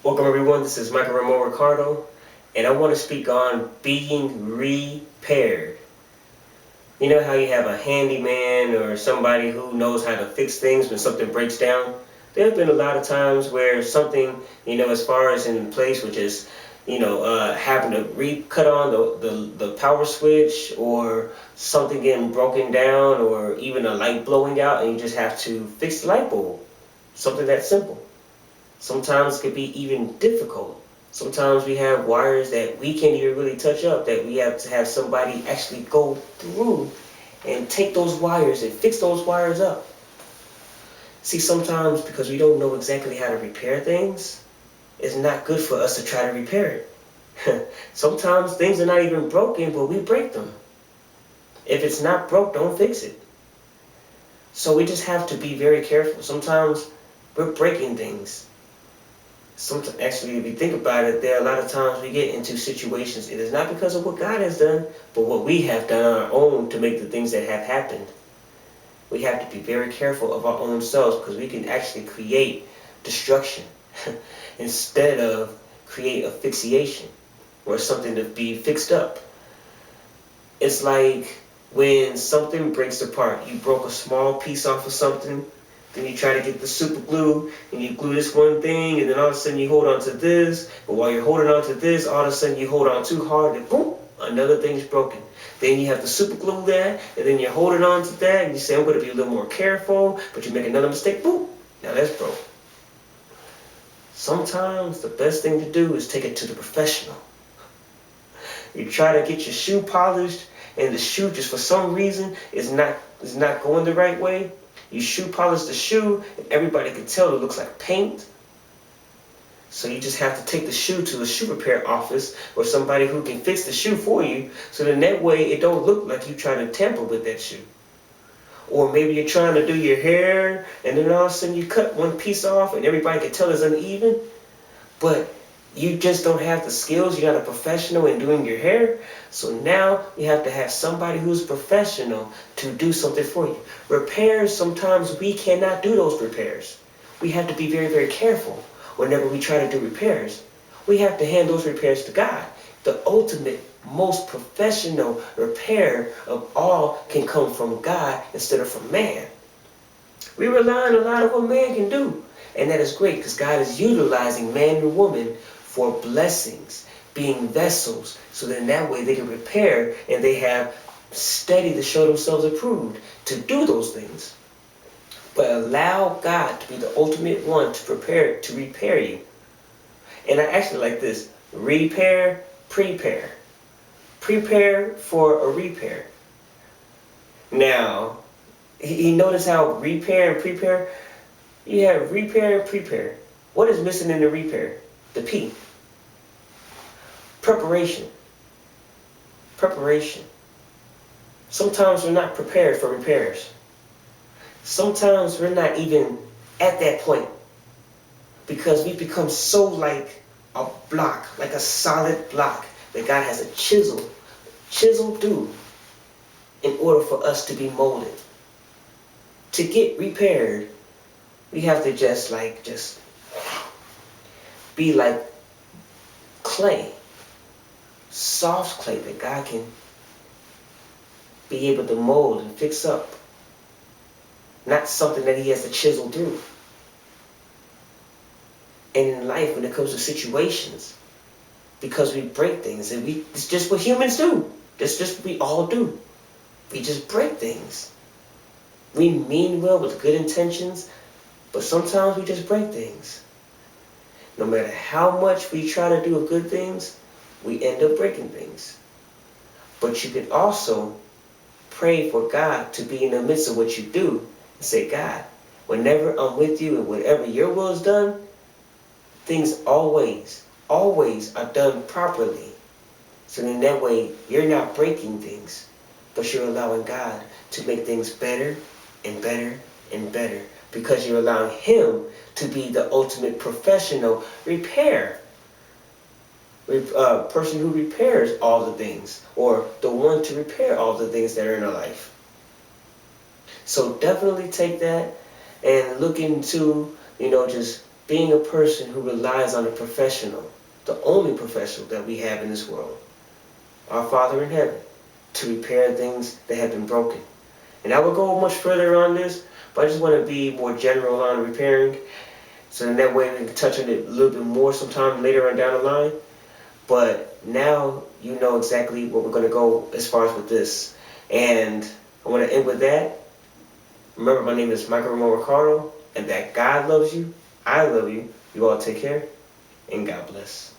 Welcome everyone, this is Michael Ramon Ricardo, and I want to speak on being repaired. You know how you have a handyman or somebody who knows how to fix things when something breaks down? There have been a lot of times where something, as far as in place, which is, having to cut on the power switch, or something getting broken down, or even a light blowing out, and you just have to fix the light bulb. Something that simple. Sometimes it could be even difficult. Sometimes we have wires that we can't even really touch up, that we have to have somebody actually go through and take those wires and fix those wires up. See, sometimes because we don't know exactly how to repair things, it's not good for us to try to repair it. Sometimes things are not even broken, but we break them. If it's not broke, don't fix it. So we just have to be very careful. Sometimes we're breaking things. Actually, if you think about it, there are a lot of times we get into situations. It is not because of what God has done, but what we have done on our own to make the things that have happened. We have to be very careful of our own selves, because we can actually create destruction instead of create asphyxiation, or something to be fixed up. It's like when something breaks apart. You broke a small piece off of something, then you try to get the super glue, and you glue this one thing, and then all of a sudden you hold on to this. But while you're holding on to this, all of a sudden you hold on too hard, and boom, another thing's broken. Then you have to super glue that, and then you're holding on to that, and you say, I'm going to be a little more careful, but you make another mistake, boom, now that's broke. Sometimes the best thing to do is take it to the professional. You try to get your shoe polished, and the shoe just for some reason is not going the right way. You shoe polish the shoe, and everybody can tell it looks like paint. So you just have to take the shoe to a shoe repair office, or somebody who can fix the shoe for you, so then that way it don't look like you trying to tamper with that shoe. Or maybe you're trying to do your hair, and then all of a sudden you cut one piece off, and everybody can tell it's uneven, but you just don't have the skills. You're not a professional in doing your hair. So now you have to have somebody who's professional to do something for you. Repairs, sometimes we cannot do those repairs. We have to be very, very careful whenever we try to do repairs. We have to hand those repairs to God. The ultimate, most professional repair of all can come from God instead of from man. We rely on a lot of what man can do. And that is great, because God is utilizing man and woman for blessings, being vessels, so that in that way they can repair, and they have study to show themselves approved to do those things. But allow God to be the ultimate one to repair you. And I actually like this: repair, prepare. Prepare for a repair. Now, you notice how repair and prepare, you have repair and prepare. What is missing in the repair? The P. Preparation. Preparation. Sometimes we're not prepared for repairs. Sometimes we're not even at that point, because we become so like a block, like a solid block that God has a chisel do in order for us to be molded. To get repaired, we have to just be like clay, soft clay that God can be able to mold and fix up. Not something that he has to chisel through. And in life, when it comes to situations, because we break things, and it's just what humans do. That's just what we all do. We just break things. We mean well with good intentions, but sometimes we just break things. No matter how much we try to do good things, we end up breaking things. But you can also pray for God to be in the midst of what you do, and say, God, whenever I'm with you and whatever your will is done, things always are done properly. So in that way, you're not breaking things, but you're allowing God to make things better and better and better, because you're allowing him to be the ultimate professional person who repairs all the things, or the one to repair all the things that are in our life. So definitely take that and look into, just being a person who relies on a professional, the only professional that we have in this world, our Father in heaven, to repair things that have been broken. And I will go much further on this, but I just want to be more general on repairing, so in that way we can touch on it a little bit more sometime later on down the line. But now you know exactly what we're going to go as far as with this. And I want to end with that. Remember, my name is Ricardo, and that God loves you, I love you. You all take care, and God bless.